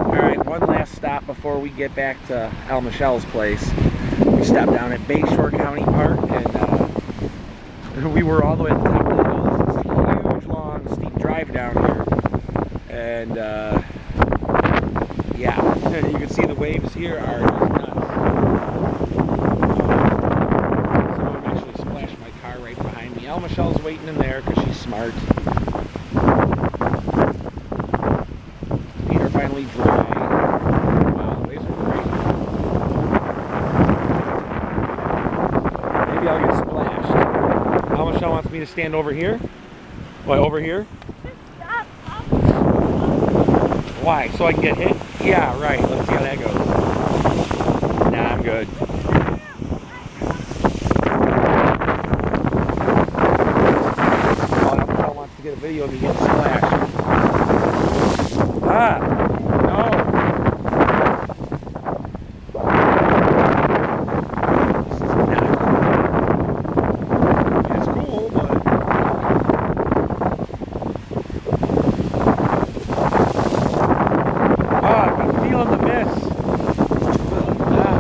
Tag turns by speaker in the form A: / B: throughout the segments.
A: Alright, one last stop before we get back to Al Michelle's place. We stopped down at Bayshore County Park, and we were all the way at the top of the hill. This is a huge, long, steep drive down here. And yeah, you can see the waves here are just nuts. Someone actually splashed my car right behind me. Al Michelle's waiting in there because she's smart. Feet are finally dry. Wow, the waves are crazy. Maybe I'll get splashed. Al Michelle wants me to stand over here. What, over here? Why? So I can get hit? Yeah, right. Let's see how that goes. Nah, I'm good. Oh, Al wants to get a video of me getting splashed. Ah! No! This is not cool. It's cool, but... feeling the mist. Wow.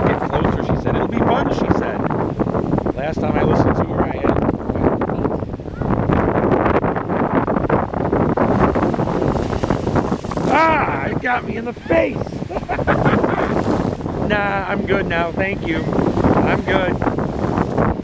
A: Get closer, she said. It'll be fun, she said. Last time I listened to her, I had... Ah! It got me in the face! Nah, I'm good now. Thank you. I'm good.